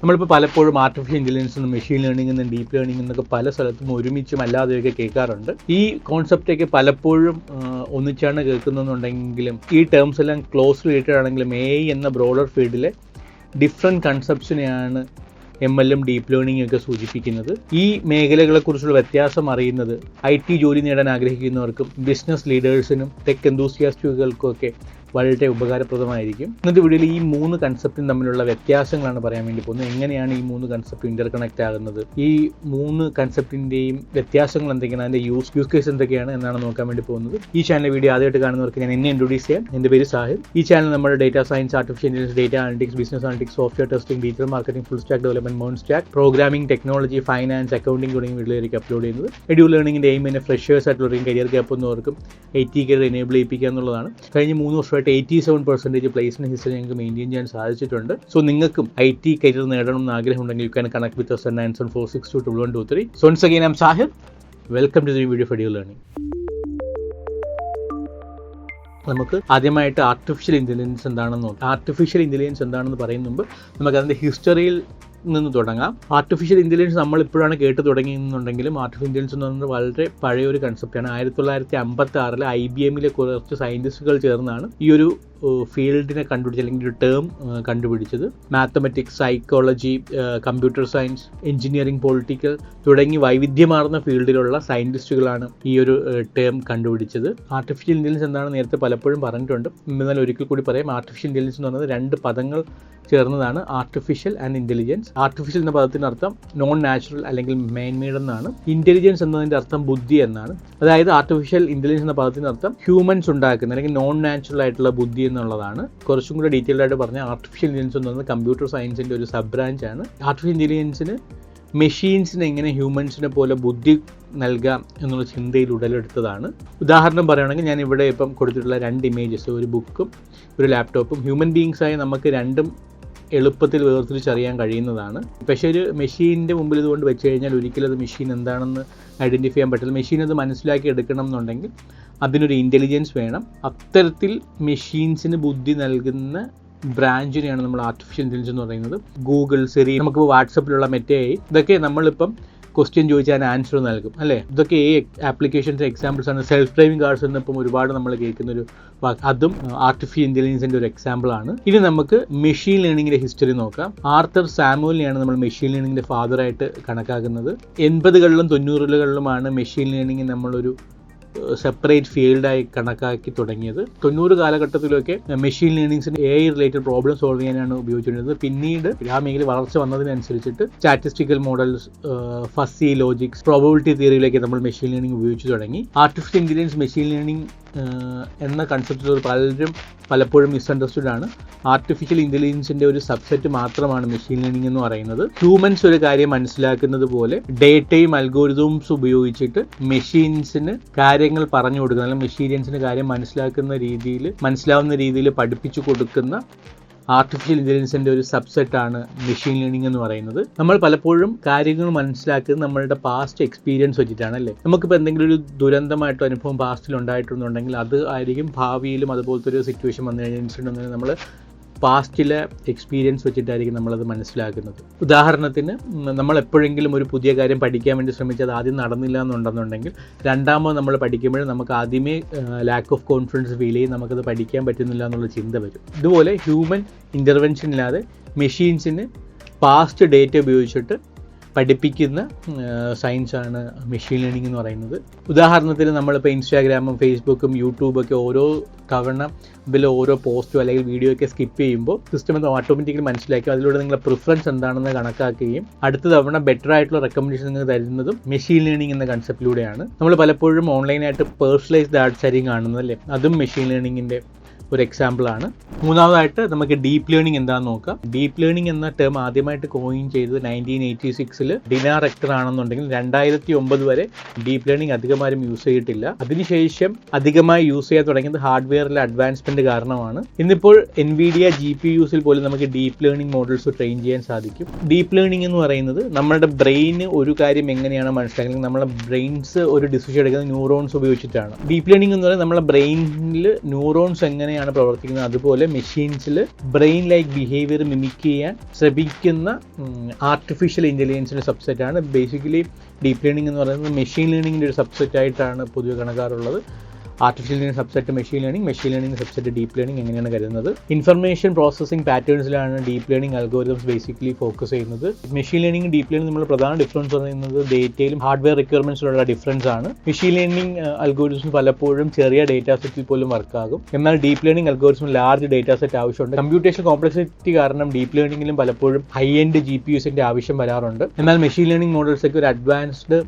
നമ്മളിപ്പോൾ പലപ്പോഴും artificial intelligence എന്നും മെഷീൻ ലേണിംഗ് എന്നും ഡീപ്പ് ലേണിംഗ് എന്നൊക്കെ പല സ്ഥലത്തും ഒരുമിച്ചും അല്ലാതെയൊക്കെ കേൾക്കാറുണ്ട്. ഈ കോൺസെപ്റ്റൊക്കെ പലപ്പോഴും ഒന്നിച്ചാണ് കേൾക്കുന്നതെന്നുണ്ടെങ്കിലും ഈ ടേംസ് എല്ലാം ക്ലോസ് റിലേറ്റഡ് ആണെങ്കിലും AI എന്ന ബ്രോഡർ ഫീൽഡിലെ ഡിഫറെൻറ്റ് കൺസെപ്റ്റ്സിനെയാണ് ML ഡീപ്പ് ലേണിംഗ് ഒക്കെ സൂചിപ്പിക്കുന്നത്. ഈ മേഖലകളെക്കുറിച്ചുള്ള വ്യത്യാസം അറിയുന്നത് IT ജോലി നേടാൻ ആഗ്രഹിക്കുന്നവർക്കും ബിസിനസ് ലീഡേഴ്സിനും ടെക് എന്തൂസിയാസ്റ്റുകൾക്കും ഒക്കെ വളരെ ഉപകാരപ്രദമായിരിക്കും. ഇന്നത്തെ വീഡിയോയിൽ ഈ 3 കൺസെപ്റ്റും തമ്മിലുള്ള വ്യത്യാസങ്ങളാണ് പറയാൻ വേണ്ടി പോകുന്നത്. എങ്ങനെയാണ് ഈ 3 കൺസെപ്റ്റ് ഇന്റർകണക്ട് ആകുന്നത്, ഈ 3 കൺസെപ്റ്റിൻ്റെയും വ്യത്യാസങ്ങൾ എന്തൊക്കെയാണ്, അതിൻ്റെ യൂസ് കേസ് എന്തൊക്കെയാണ് എന്നാണ് നോക്കാൻ വേണ്ടി പോകുന്നത്. ഈ ചാനൽ വീഡിയോ ആദ്യമായിട്ട് കാണുന്നവർക്ക് ഞാൻ എന്നെ ഇൻട്രൊഡ്യൂസ് ചെയ്യാം. എൻ്റെ പേര് സാഹിൽ. ഈ ചാനൽ നമ്മുടെ data science, artificial intelligence, data analytics, business analytics, software testing, digital marketing, full stack development, മോൺ stack, programming, technology, finance, accounting തുടങ്ങിയ വീഡിയോയിലേക്ക് അപ്ലോഡ് ചെയ്യുന്നത്. എഡ്യൂ ലേണിംഗിൻ്റെ എയിം തന്നെ ഫ്രഷേഴ്സ് ആയിട്ടുള്ളവരും കരിയർ ഗ്യാപ്പ് വന്നവർക്കും 80 കരിയർ എനേബിൾ ചെയ്യിപ്പിക്കുക എന്നുള്ളതാണ്. കഴിഞ്ഞ 3 വർഷമായിട്ട് 87% പ്ലേസ്മെന്റ് ഹിസ്റ്ററി ഞങ്ങൾക്ക് മെയിൻറ്റെയിൻ ചെയ്യാൻ സാധിച്ചിട്ടുണ്ട്. സോ നിങ്ങൾക്കും IT കരിയർ നേടണം എന്ന് ആഗ്രഹമുണ്ടെങ്കിൽ U can connect with us at 9746221123. So once again, I'm Sahil. Welcome to the video for Edu Learning. നമുക്ക് ആദ്യമായിട്ട് ആർട്ടിഫിഷ്യൽ ഇൻ്റലിജൻസ് എന്താണെന്ന് നോക്കാം. ആർട്ടിഫിഷ്യൽ ഇൻ്റലിജൻസ് എന്താണെന്ന് പറയുന്ന മുമ്പ് നമുക്ക് അതിൻ്റെ ഹിസ്റ്ററിയിൽ നിന്ന് തുടങ്ങാം. ആർട്ടിഫിഷ്യൽ ഇൻ്റലിജൻസ് നമ്മളിപ്പോഴാണ് കേട്ട് തുടങ്ങിയെന്നുണ്ടെങ്കിലും ആർട്ടിഫിഷ്യൽ ഇൻ്റലിജൻസ് എന്ന് പറയുന്നത് വളരെ പഴയൊരു കൺസെപ്റ്റാണ്. 1956 IBM കുറച്ച് സയൻറ്റിസ്റ്റുകൾ ചേർന്നാണ് ഈ ഒരു ഫീൽഡിനെ കണ്ടുപിടിച്ചത്, അല്ലെങ്കിൽ ഒരു ടേം കണ്ടുപിടിച്ചത്. Mathematics, psychology, computer science, engineering, political തുടങ്ങി വൈവിധ്യമാർന്ന ഫീൽഡിലുള്ള സയൻറ്റിസ്റ്റുകളാണ് ഈ ഒരു ടേം കണ്ടുപിടിച്ചത്. ആർട്ടിഫിഷ്യൽ ഇൻ്റലിജൻസ് എന്താണെന്ന് നേരത്തെ പലപ്പോഴും പറഞ്ഞിട്ടുണ്ട്. എന്നാൽ ഒരിക്കൽ കൂടി പറയാം. ആർട്ടിഫിഷ്യൽ ഇൻ്റലിജൻസ് എന്ന് പറയുന്നത് 2 പദങ്ങൾ ചേർന്നതാണ്, ആർട്ടിഫിഷ്യൽ ആൻഡ് ഇൻ്റലിജൻസ്. ആർട്ടിഫിഷ്യൽ എന്ന പദത്തിൻ്റെ അർത്ഥം നോൺ നാച്ചുറൽ അല്ലെങ്കിൽ മെയിൻ മെയ്ഡ് എന്നാണ്. ഇൻ്റലിജൻസ് എന്നതിൻ്റെ അർത്ഥം ബുദ്ധി എന്നാണ്. അതായത് ആർട്ടിഫിഷ്യൽ ഇൻ്റലിജൻസ് എന്ന പദത്തിൻ്റെ അർത്ഥം ഹ്യൂമൻസ് ഉണ്ടാക്കുന്ന അല്ലെങ്കിൽ നോൺ നാച്ചുറൽ ആയിട്ടുള്ള ബുദ്ധി എന്നുള്ളതാണ്. കുറച്ചും കൂടെ ഡീറ്റെയിൽഡ് ആയിട്ട് പറഞ്ഞാൽ ആർട്ടിഫിഷ്യൽ ഇൻ്റലിജൻസ് എന്ന് പറയുന്നത് കമ്പ്യൂട്ടർ സയൻസിൻ്റെ ഒരു സബ് ബ്രാഞ്ചാണ്. ആർട്ടിഫിഷ്യൽ ഇൻ്റലിജൻസിന് മെഷീൻസിന് എങ്ങനെ ഹ്യൂമൻസിനെ പോലെ ബുദ്ധി നൽകാം എന്നുള്ള ചിന്തയിൽ ഉടലെടുത്തതാണ്. ഉദാഹരണം പറയുകയാണെങ്കിൽ ഞാൻ ഇവിടെ ഇപ്പം കൊടുത്തിട്ടുള്ള 2 ഇമേജസ്, ഒരു ബുക്കും ഒരു ലാപ്ടോപ്പും, ഹ്യൂമൻ ബീയിങ്സായി നമുക്ക് രണ്ടും എളുപ്പത്തിൽ വേർതിരിച്ചറിയാൻ കഴിയുന്നതാണ്. പക്ഷേ ഒരു മെഷീനിൻ്റെ മുമ്പിൽ ഇതുകൊണ്ട് വെച്ച് കഴിഞ്ഞാൽ ഒരിക്കലും അത് മെഷീൻ എന്താണെന്ന് ഐഡൻറ്റിഫൈ ചെയ്യാൻ പറ്റില്ല. മെഷീൻ അത് മനസ്സിലാക്കി എടുക്കണം എന്നുണ്ടെങ്കിൽ അതിനൊരു ഇൻ്റലിജൻസ് വേണം. അത്തരത്തിൽ മെഷീൻസിന് ബുദ്ധി നൽകുന്ന ബ്രാഞ്ചിനെയാണ് നമ്മൾ ആർട്ടിഫിഷ്യൽ ഇൻ്റലിജൻസ് എന്ന് പറയുന്നത്. ഗൂഗിൾ, സിറി, നമുക്ക് വാട്സപ്പിലുള്ള മെറ്റയായി ഇതൊക്കെ നമ്മളിപ്പം ക്വസ്റ്റ്യൻ ചോദിച്ചാൽ ആൻസർ നൽകും, അല്ലേ? ഇതൊക്കെ ആപ്ലിക്കേഷൻസ് എക്സാമ്പിൾസ് ആണ്. സെൽഫ് ഡ്രൈവിംഗ് കാർസ് എന്നിപ്പം ഒരുപാട് നമ്മൾ കേൾക്കുന്നൊരു വാക്ക്, അതും ആർട്ടിഫിഷ്യൽ ഇൻ്റലിജൻസിൻ്റെ ഒരു എക്സാമ്പിളാണ്. ഇനി നമുക്ക് മെഷീൻ ലേണിംഗിൻ്റെ ഹിസ്റ്ററി നോക്കാം. ആർതർ സാമുവലിനെയാണ് നമ്മൾ മെഷീൻ ലേണിംഗിൻ്റെ ഫാദറായിട്ട് കണക്കാക്കുന്നത്. 80കളിലും 90കളിലുമാണ് മെഷീൻ ലേണിംഗ് നമ്മളൊരു സെപ്പറേറ്റ് ഫീൽഡായി കണക്കാക്കി തുടങ്ങിയത്. 90 കാലഘട്ടത്തിലൊക്കെ മെഷീൻ ലേണിംഗ്സിന് AI റിലേറ്റഡ് പ്രോബ്ലം സോൾവ് ചെയ്യാനാണ് ഉപയോഗിച്ചിരുന്നത്. പിന്നീട് ആ മേഖല വളർച്ച വന്നതിനനുസരിച്ചിട്ട് statistical models, fuzzy logics, probability തിയറിയിലേക്ക് നമ്മൾ മെഷീൻ ലേണിംഗ് ഉപയോഗിച്ച് തുടങ്ങി. ആർട്ടിഫിഷ്യൽ ഇൻ്റലിജൻസ് മെഷീൻ ലേണിംഗ് എന്ന കൺസെപ്റ്റ് പലപ്പോഴും മിസ്അണ്ടർസ്റ്റുഡ് ആണ്. ആർട്ടിഫിഷ്യൽ ഇൻ്റലിജൻസിൻ്റെ ഒരു സബ്സെറ്റ് മാത്രമാണ് മെഷീൻ ലേണിംഗ് എന്ന് പറയുന്നത്. ഹ്യൂമൻസ് ഒരു കാര്യം മനസ്സിലാക്കുന്നത് പോലെ ഡേറ്റയും അൽഗോരിതംസ് ഉപയോഗിച്ചിട്ട് മെഷീൻസിന് കാര്യങ്ങൾ പറഞ്ഞു കൊടുക്കുന്ന, അല്ലെങ്കിൽ മെഷീൻസിന് കാര്യം മനസ്സിലാവുന്ന രീതിയിൽ പഠിപ്പിച്ചു കൊടുക്കുന്ന ആർട്ടിഫിഷ്യൽ ഇൻ്റലിജൻസിൻ്റെ ഒരു സബ്സെറ്റാണ് മെഷീൻ ലേണിംഗ് എന്ന് പറയുന്നത്. നമ്മൾ പലപ്പോഴും കാര്യങ്ങൾ മനസ്സിലാക്കുന്നത് നമ്മളുടെ പാസ്റ്റ് എക്സ്പീരിയൻസ് വെച്ചിട്ടാണ്, അല്ലേ? നമുക്കിപ്പോൾ എന്തെങ്കിലും ഒരു ദുരന്തമായിട്ടോ അനുഭവം പാസ്റ്റിൽ ഉണ്ടായിട്ടുണ്ടെന്നുണ്ടെങ്കിൽ അത് ആയിരിക്കും ഭാവിയിലും അതുപോലത്തെ ഒരു സിറ്റുവേഷൻ വന്നു കഴിഞ്ഞാൽ, ഇൻസിഡൻറ്റ് വന്നു നമ്മൾ പാസ്റ്റിലെ എക്സ്പീരിയൻസ് വെച്ചിട്ടായിരിക്കും നമ്മളത് മനസ്സിലാക്കുന്നത്. ഉദാഹരണത്തിന് നമ്മൾ എപ്പോഴെങ്കിലും ഒരു പുതിയ കാര്യം പഠിക്കാൻ വേണ്ടി ശ്രമിച്ചത് ആദ്യം നടന്നില്ല എന്നുണ്ടെന്നുണ്ടെങ്കിൽ രണ്ടാമത് നമ്മൾ പഠിക്കുമ്പോഴും നമുക്ക് ആദ്യമേ ലാക്ക് ഓഫ് കോൺഫിഡൻസ് ഫീൽ ചെയ്യും, നമുക്കത് പഠിക്കാൻ പറ്റുന്നില്ല എന്നുള്ള ചിന്ത വരും. ഇതുപോലെ ഹ്യൂമൻ ഇൻ്റർവെൻഷൻ ഇല്ലാതെ മെഷീൻസിന് പാസ്റ്റ് ഡേറ്റ ഉപയോഗിച്ചിട്ട് പഠിപ്പിക്കുന്ന സയൻസാണ് മെഷീൻ ലേണിംഗ് എന്ന് പറയുന്നത്. ഉദാഹരണത്തിന് നമ്മളിപ്പോൾ ഇൻസ്റ്റാഗ്രാമും ഫേസ്ബുക്കും യൂട്യൂബൊക്കെ ഓരോ തവണ ഇതിൽ ഓരോ പോസ്റ്റോ അല്ലെങ്കിൽ വീഡിയോ ഒക്കെ സ്കിപ്പ് ചെയ്യുമ്പോൾ സിസ്റ്റം അത് ഓട്ടോമാറ്റിക്കലി മനസ്സിലാക്കി അതിലൂടെ നിങ്ങളുടെ പ്രിഫറൻസ് എന്താണെന്ന് കണക്കാക്കുകയും അടുത്ത തവണ ബെറ്റർ ആയിട്ടുള്ള റെക്കമെൻഡേഷൻ നിങ്ങൾക്ക് തരുന്നതും മെഷീൻ ലേണിംഗ് എന്ന കൺസെപ്റ്റിലൂടെയാണ്. നമ്മൾ പലപ്പോഴും ഓൺലൈനായിട്ട് പേഴ്സണലൈസ്ഡ് ആഡ്സ് ആയിരിക്കും കാണുന്നത്, അല്ലേ? അതും മെഷീൻ ലേണിംഗിൻ്റെ ഒരു എക്സാമ്പിളാണ്. മൂന്നാമതായിട്ട് നമുക്ക് ഡീപ്പ് ലേണിംഗ് എന്താണെന്ന് നോക്കാം. ഡീപ്പ് ലേണിംഗ് എന്ന ടേം ആദ്യമായിട്ട് കോയിൻ ചെയ്തത് 1986 ഡിനാ റെക്ടർ ആണെന്നുണ്ടെങ്കിൽ 2009 വരെ ഡീപ്പ് ലേണിംഗ് അധികമാരും യൂസ് ചെയ്തിട്ടില്ല. അതിനുശേഷം അധികമായി യൂസ് ചെയ്യാൻ തുടങ്ങിയത് ഹാർഡ്വെയറിലെ അഡ്വാൻസ്മെന്റ് കാരണമാണ്. ഇന്നിപ്പോൾ NVIDIA GPUസിൽ പോലും നമുക്ക് ഡീപ്പ് ലേണിംഗ് മോഡൽസ് ട്രെയിൻ ചെയ്യാൻ സാധിക്കും. ഡീപ്പ് ലേണിംഗ് എന്ന് പറയുന്നത് നമ്മുടെ ബ്രെയിന് ഒരു കാര്യം എങ്ങനെയാണ് മനസ്സിലാക്കുന്നത്, നമ്മുടെ ബ്രെയിൻസ് ഒരു ഡിസിഷൻ എടുക്കുന്നത് ന്യൂറോൺസ് ഉപയോഗിച്ചിട്ടാണ്. ഡീപ്പ് ലേണിംഗ് എന്ന് പറയുന്നത് നമ്മുടെ ബ്രെയിനിൽ ന്യൂറോൺസ് എങ്ങനെ എങ്ങനെയാണ് പ്രവർത്തിക്കുന്നത് അതുപോലെ മെഷീൻസിൽ ബ്രെയിൻ ലൈക്ക് ബിഹേവിയർ മിമിക് ചെയ്യാൻ ശ്രമിക്കുന്ന ആർട്ടിഫിഷ്യൽ ഇൻ്റലിജൻസിൻ്റെ സബ്സെറ്റാണ് ബേസിക്കലി ഡീപ്പ് ലേണിംഗ് എന്ന് പറയുന്നത്. മെഷീൻ ലേണിങ്ങിൻ്റെ ഒരു സബ്സെറ്റായിട്ടാണ് പൊതുവെ കണക്കാറുള്ളത്. Artificial learning subset machine learning subset deep learning എങ്ങനെയാണ് കരുതുന്നത്. ഇൻഫർമേഷൻ പ്രോസസ്സിംഗ് പാറ്റേൺസിലാണ് deep learning algorithms basically focus ചെയ്യുന്നത്. മെഷീൻ ലേണിംഗ് ഡീപ്പ് ലേണിംഗ് നമ്മൾ പ്രധാന ഡിഫറൻസ് പറയുന്നത് ഡേറ്റയിലും ഹാർഡ്വെയർ റിക്വയർമെന്റ്സിലുള്ള ഡിഫറൻസ് ആണ്. മെഷീൻ ലേണിംഗ് അൽഗോരിതംസ് പലപ്പോഴും ചെറിയ ഡേറ്റാ സെറ്റിൽ പോലും വർക്കാകും. എന്നാൽ deep learning അൽഗോരിതംസിന് large data set ആവശ്യമുണ്ട്. കമ്പ്യൂട്ടേഷൻ കോംപ്ലക്സിറ്റി കാരണം ഡീപ്പ് ലേണിംഗിലും പലപ്പോഴും ഹൈ എൻഡ് GPUസിന്റെ ആവശ്യം വരാറുണ്ട്. എന്നാൽ മെഷീൻ ലേണിംഗ് മോഡൽസൊക്കെ ഒരു അഡ്വാൻസ്ഡ്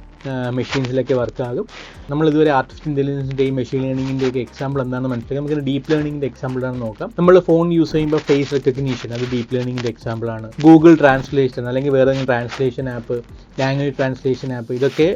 മെഷീൻസിലൊക്കെ വർക്കാകും. നമ്മൾ ഇതുവരെ ആർട്ടിഫിഷ്യൽ ഇൻ്റലിജൻസിൻ്റെയും മെഷീൻ ലേണിംഗിൻ്റെയൊക്കെ എക്സാമ്പിൾ എന്താണെന്ന് മനസ്സിലാക്കാം. നമുക്ക് ഡീപ്പ് ലേണിംഗിൻ്റെ എക്സാമ്പിളാണ് നോക്കാം. നമ്മൾ ഫോൺ യൂസ് ചെയ്യുമ്പോൾ ഫേസ് റെക്കഗ്നീഷൻ അത് ഡീപ്പ് ലേണിംഗിൻ്റെ എക്സാമ്പിളാണ്. ഗൂഗിൾ ട്രാൻസ്ലേഷൻ അല്ലെങ്കിൽ വേറെ ഏതെങ്കിലും translation app, language translation app, ഇതൊക്കെ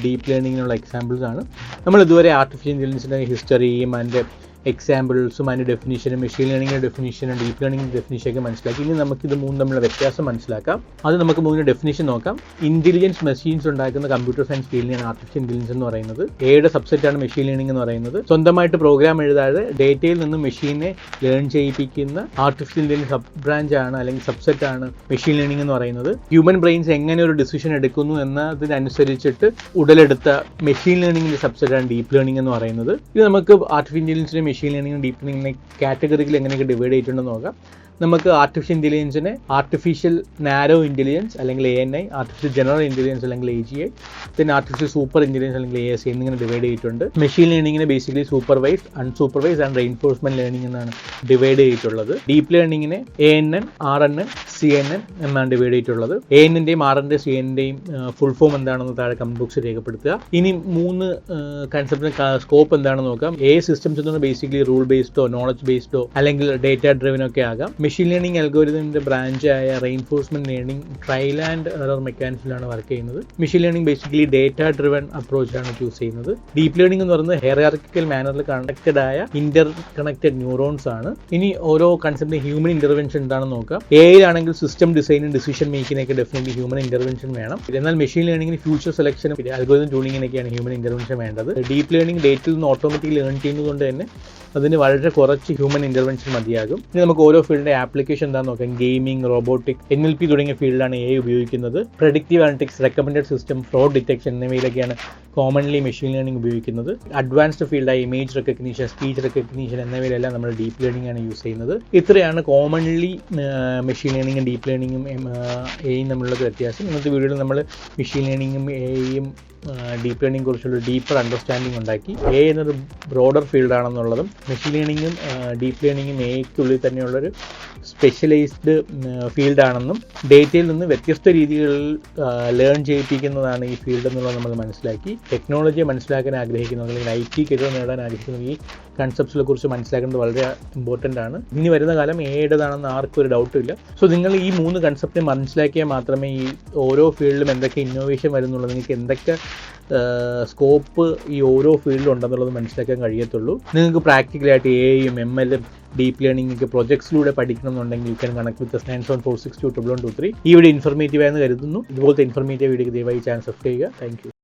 ഡീപ്പ് ലേണിംഗിനുള്ള എക്സാമ്പിൾസ് ആണ്. നമ്മൾ ഇതുവരെ ആർട്ടിഫിഷ്യൽ ഇൻ്റലിജൻസിൻ്റെ ഹിസ്റ്ററിയും അതിൻ്റെ എക്സാമ്പിൾസും അതിൻ്റെ ഡെഫിനിഷനും മെഷീൻ ലേണിംഗിൻ്റെ ഡെഫിനിഷനും ഡീപ്പ് ലേണിംഗിൻ്റെ ഡെഫിനിഷനൊക്കെ മനസ്സിലാക്കി. ഇനി നമുക്കിത് മൂന്നും തമ്മിലുള്ള വ്യത്യാസം മനസ്സിലാക്കാം. അത് നമുക്ക് മൂന്നിൻ്റെ ഡെഫിനിഷൻ നോക്കാം. ഇൻ്റലിജൻസ് മെഷീൻസ് ഉണ്ടാക്കുന്ന കമ്പ്യൂട്ടർ സയൻസ് ഫീൽഡിനെയാണ് ആർട്ടിഫിഷ്യൽ ഇൻ്റലിജൻസ് എന്ന് പറയുന്നത്. എയുടെ സബ്സെറ്റാണ് മെഷീൻ ലേണിംഗ് എന്ന് പറയുന്നത്. സ്വന്തമായിട്ട് പ്രോഗ്രാം എഴുതാതെ ഡേറ്റയിൽ നിന്നും മെഷീനെ ലേൺ ചെയ്യിപ്പിക്കുന്ന ആർട്ടിഫിഷ്യൽ ഇൻ്റലിജൻസ് സബ് ബ്രാഞ്ച് ആണ് അല്ലെങ്കിൽ സബ്സെറ്റാണ് മെഷീൻ ലേണിംഗ് എന്ന് പറയുന്നത്. ഹ്യൂമൻ ബ്രെയിൻസ് എങ്ങനെ ഒരു ഡിസിഷൻ എടുക്കുന്നു എന്നതിനനുസരിച്ചിട്ട് ഉടലെടുത്ത മെഷീൻ ലേണിംഗിൻ്റെ സബ്സെറ്റാണ് ഡീപ്പ് ലേണിംഗ് എന്ന് പറയുന്നത്. ഇത് നമുക്ക് ആർട്ടിഫിഷ്യൽ ഇൻ്റലിജൻസിൻ്റെ മെഷീൻ ലേണിംഗ് ഡീപ്പ് ലേണിംഗിനെ കാറ്റഗറിയിൽ എങ്ങനെയൊക്കെ ഡിവൈഡ് ചെയ്തിട്ടുണ്ടെന്ന് നോക്കാം. നമുക്ക് ആർട്ടിഫിഷ്യൽ ഇൻ്റലിജൻസിനെ ആർട്ടിഫിഷ്യൽ നാരോ ഇൻ്റലിജൻസ് അല്ലെങ്കിൽ ANI, ആർട്ടിഫിഷ്യൽ ജനറൽ ഇൻ്റലിജൻസ് അല്ലെങ്കിൽ AGI, പിന്നെ ആർട്ടിഫിഷ്യൽ സൂപ്പർ ഇൻ്റലിജൻസ് അല്ലെങ്കിൽ ASI എന്നിങ്ങനെ ഡിവൈഡ് ചെയ്തിട്ടുണ്ട്. മെഷീൻ ലേണിംഗിനെ basically supervised, unsupervised and reinforcement learning എന്നാണ് ഡിവൈഡ് ചെയ്തിട്ടുള്ളത്. ഡീപ്പ് ലേണിംഗിനെ ANN, RNN, CNN എന്നാണ് ഡിവൈഡ് ചെയ്തിട്ടുള്ളത്. ANNൻ്റെയും RNൻ്റെയും CNൻ്റെയും ഫുൾ ഫോം എന്താണെന്ന് താഴെ കമന്റ് ബോക്സിൽ രേഖപ്പെടുത്തുക. ഇനി മൂന്ന് കൺസെപ്റ്റിന് സ്കോപ്പ് എന്താണെന്ന് നോക്കാം. സിസ്റ്റംസ് എന്ന് പറഞ്ഞാൽ ബേസിക്കലി റൂൾ ബേസ്ഡോ നോളജ് ബേസ്ഡോ അല്ലെങ്കിൽ ഡേറ്റ ഡ്രിവനോ ഒക്കെ ആകാം. മെഷീൻ ലേണിംഗ് അൽഗോരിതമിന്റെ ബ്രാഞ്ചായ reinforcement learning trial and error മെക്കാനിക്സിലാണ് വർക്ക് ചെയ്യുന്നത്. Machine learning basically data driven അപ്രോച്ചാണ് ചൂസ് ചെയ്യുന്നത്. ഡീപ്പ് ലേണിംഗ് എന്ന് പറയുന്നത് ഹൈറാർക്കിക്കൽ മാനറിൽ കണക്റ്റഡ് ആയ ഇന്റർ കണക്റ്റഡ് ന്യൂറോൺസ് ആണ്. ഇനി ഓരോ കൺസെപ്റ്റിന് ഹ്യൂമൻ ഇന്റർവെൻഷൻ എന്താണെന്ന് നോക്കാം. AI സിസ്റ്റം ഡിസൈനും ഡിസിഷൻ മേക്കിങ്ങിനൊക്കെ ഡെഫിനറ്റ്ലി ഹ്യൂമൻ ഇന്റർവെൻഷൻ വേണം. എന്നാൽ മെഷീൻ ലേണിംഗിന് ഫ്യൂച്ചർ സെലക്ഷനും അൽഗോരിതം ട്യൂണിങ്ങിനൊക്കെയാണ് ഹ്യൂമൻ ഇന്റർവെൻഷൻ വേണ്ടത്. ഡീപ്പ് ലേണിംഗ് ഡേറ്റയിൽ നിന്ന് ഓട്ടോമാറ്റിക്കലി ലേൺ ചെയ്യുന്നതുകൊണ്ട് തന്നെ അതിന് വളരെ കുറച്ച് ഹ്യൂമൻ ഇന്റർവെൻഷൻ മതിയാകും. ഇനി നമുക്ക് ഓരോ ഫീൽഡിന്റെ ആപ്ലിക്കേഷൻ എന്താണെന്ന് നോക്കാം. ഗെയിമിംഗ്, റോബോട്ടിക്, NLP തുടങ്ങിയ ഫീൽഡിലാണ് AI ഉപയോഗിക്കുന്നത്. Predictive analytics, recommended system, fraud detection എന്നിവയിലൊക്കെയാണ് കോമൺലി മെഷീൻ ലേണിംഗ് ഉപയോഗിക്കുന്നത്. അഡ്വാൻസ്ഡ് ഫീൽഡായ ഇമേജ് റെക്കഗ്നീഷൻ, സ്പീച്ച് റെക്കഗ്നീഷൻ എന്നിവയിലെല്ലാം നമ്മൾ ഡീപ്പ് ലേണിംഗ് ആണ് യൂസ് ചെയ്യുന്നത്. ഇത്രയാണ് കോമൺലി മെഷീൻ ലേണിംഗും ഡീപ്പ് ലേണിംഗും AIയും തമ്മിലുള്ള വ്യത്യാസം. ഇന്നത്തെ വീഡിയോയിൽ നമ്മൾ മെഷീൻ ലേണിംഗും AIയും ഡീപ്പ് ലേണിംഗ് കുറിച്ചുള്ള ഡീപ്പർ അണ്ടർസ്റ്റാൻഡിംഗ് ഉണ്ടാക്കി. AI എന്നൊരു ബ്രോഡർ ഫീൽഡാണെന്നുള്ളതും മെഷീൻ ലേണിംഗും ഡീപ്പ് ലേണിംഗും AIക്കുള്ളിൽ തന്നെയുള്ളൊരു സ്പെഷ്യലൈസ്ഡ് ഫീൽഡാണെന്നും ഡേറ്റയിൽ നിന്ന് വ്യത്യസ്ത രീതികളിൽ ലേൺ ചെയ്യിപ്പിക്കുന്നതാണ് ഈ ഫീൽഡ് എന്നുള്ളത് നമ്മൾ മനസ്സിലാക്കി. ടെക്നോളജിയെ മനസ്സിലാക്കാൻ ആഗ്രഹിക്കുന്നത് അല്ലെങ്കിൽ IT കരിയർ നേടാൻ ആഗ്രഹിക്കുന്ന ഈ കൺസെപ്റ്റ്സിനെ കുറിച്ച് മനസ്സിലാക്കേണ്ടത് വളരെ ഇമ്പോർട്ടൻ്റ് ആണ്. ഇനി വരുന്ന കാലം AIയുടേതാണെന്ന് ആർക്കും ഒരു ഡൗട്ടും ഇല്ല. സോ നിങ്ങൾ ഈ മൂന്ന് കൺസെപ്റ്റ് മനസ്സിലാക്കിയാൽ മാത്രമേ ഈ ഓരോ ഫീൽഡിലും എന്തൊക്കെ ഇന്നോവേഷൻ വരുന്നുള്ളത്, നിങ്ങൾക്ക് എന്തൊക്കെ സ്കോപ്പ് ഈ ഓരോ ഫീൽഡിലും ഉണ്ടെന്നുള്ളത് മനസ്സിലാക്കാൻ കഴിയത്തുള്ളൂ. നിങ്ങൾക്ക് പ്രാക്ടിക്കലായിട്ട് AIയും MLും ഡീപ്പ് ലേണിംഗ് പ്രൊജക്ട്സിലൂടെ പഠിക്കണമെന്നുണ്ടെങ്കിൽ യു ക്യാൻ കണക്ട് വിത്ത് 97462123. ഈ വീഡിയോ ഇൻഫർമേറ്റീവ് ആയെന്ന് കരുതുന്നു. ഇതുപോലത്തെ ഇൻഫർമേറ്റീവ് വീഡിയോക്ക് ദയവായി ചാനൽ സബ്സ്ക്രൈബ് ചെയ്യുക. Thank you.